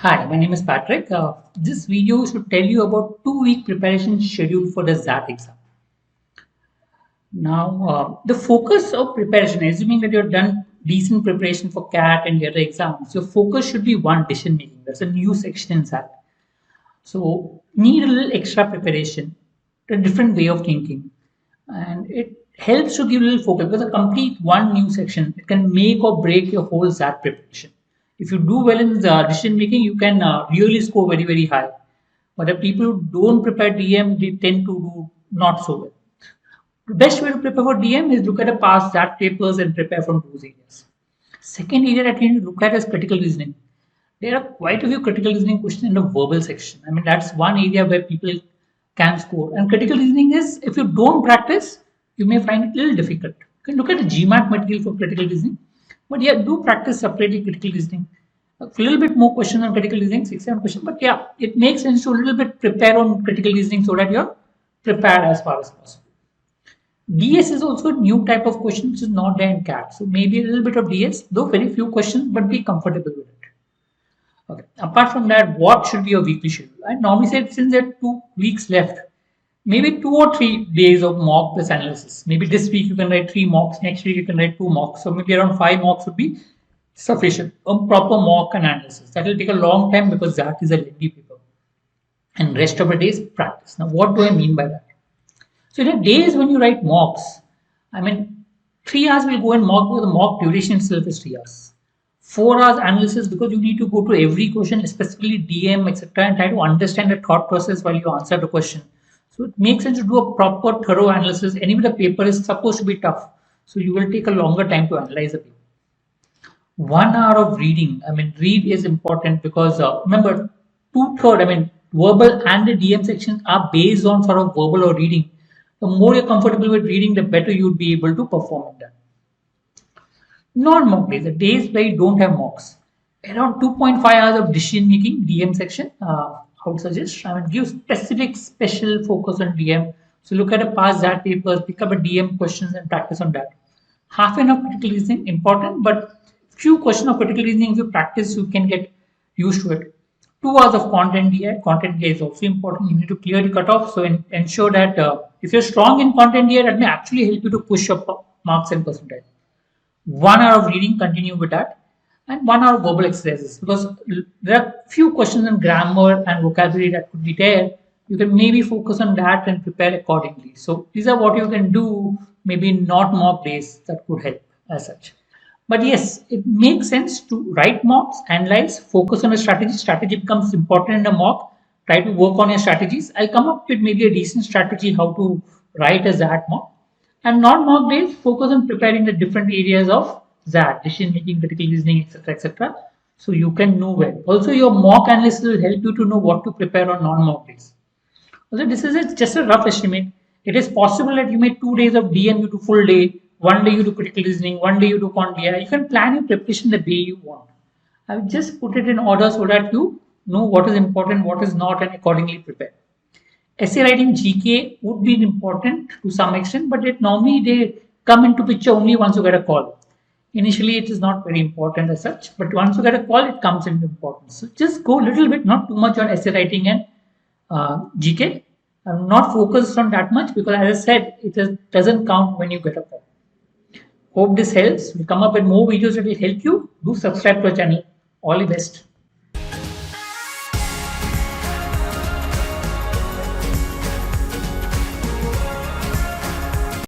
Hi, my name is Patrick. This video should tell you about 2 week preparation schedule for the XAT exam. Now, the focus of preparation, assuming that you've done decent preparation for CAT and the other exams, your focus should be one, decision making. That's a new section in XAT. So, need a little extra preparation, a different way of thinking, and it helps to give a little focus because a complete one new section it can make or break your whole XAT preparation. If you do well in the decision making, you can really score very, very high. But the people who don't prepare DM, they tend to do not so well. The best way to prepare for DM is look at the past XAT papers and prepare from those areas. Second area that you need to look at is critical reasoning. There are quite a few critical reasoning questions in the verbal section. I mean, that's one area where people can score. And critical reasoning is, if you don't practice, you may find it a little difficult. You can look at the GMAT material for critical reasoning, but yeah, do practice separately critical reasoning. A little bit more questions on critical reasoning, 6-7 questions, but yeah, it makes sense to a little bit prepare on critical reasoning so that you're prepared as far as possible. DS is also a new type of question which is not there in CAT. So maybe a little bit of DS, though very few questions, but be comfortable with it. Okay. Apart from that, what should be your weekly schedule? I normally say since there are 2 weeks left, maybe 2 or 3 days of mock plus analysis. Maybe this week you can write 3 mocks, next week you can write 2 mocks. So maybe around 5 mocks would be sufficient. A proper mock and analysis. That will take a long time because that is a lengthy paper. And rest of the day is practice. Now, what do I mean by that? So in the days when you write mocks, I mean, 3 hours will go in mock because the mock duration itself is 3 hours. 4 hours analysis because you need to go to every question, especially DM, etc., and try to understand the thought process while you answer the question. So it makes sense to do a proper, thorough analysis. Anyway, the paper is supposed to be tough, so you will take a longer time to analyze the paper. 1 hour of reading. I mean, read is important because remember, 2/3. I mean, verbal and the DM sections are based on sort of verbal or reading. The more you're comfortable with reading, the better you'd be able to perform in that. Non-mock days, the days where you don't have mocks. Around 2.5 hours of decision making, DM section. I would suggest, I mean, give specific special focus on DM. So look at a past XAT papers, pick up a DM questions and practice on that. Half an hour critical reasoning, important, but few questions of critical reasoning, if you practice, you can get used to it. 2 hours of content DI. Content DI is also important. You need to clear the cutoff. So ensure that if you're strong in content DI, that may actually help you to push up marks and percentage. 1 hour of reading, continue with that. And 1 hour of verbal exercises, because there are few questions on grammar and vocabulary that could be there. You can maybe focus on that and prepare accordingly. So these are what you can do, maybe not mock days, that could help as such. But yes, it makes sense to write mocks, analyze, focus on a strategy. Strategy becomes important in a mock. Try to work on your strategies. I'll come up with maybe a decent strategy how to write a XAT mock. And non-mock days, focus on preparing the different areas of XAT, decision making, critical reasoning, etc., etc. So you can know well. Also, your mock analysis will help you to know what to prepare on non-mock days. Also, this is just a rough estimate. It is possible that you may 2 days of DM, you do full day. 1 day you do critical reasoning, 1 day you do quant DI. You can plan your preparation the way you want. I will just put it in order so that you know what is important, what is not, and accordingly prepare. Essay writing GK would be important to some extent, but normally they come into picture only once you get a call. Initially, it is not very important as such, but once you get a call, it comes into importance. So just go a little bit, not too much on essay writing and GK. I'm not focused on that much because, as I said, it doesn't count when you get a call. Hope this helps. We'll come up with more videos that will help you. Do subscribe to our channel. All the best.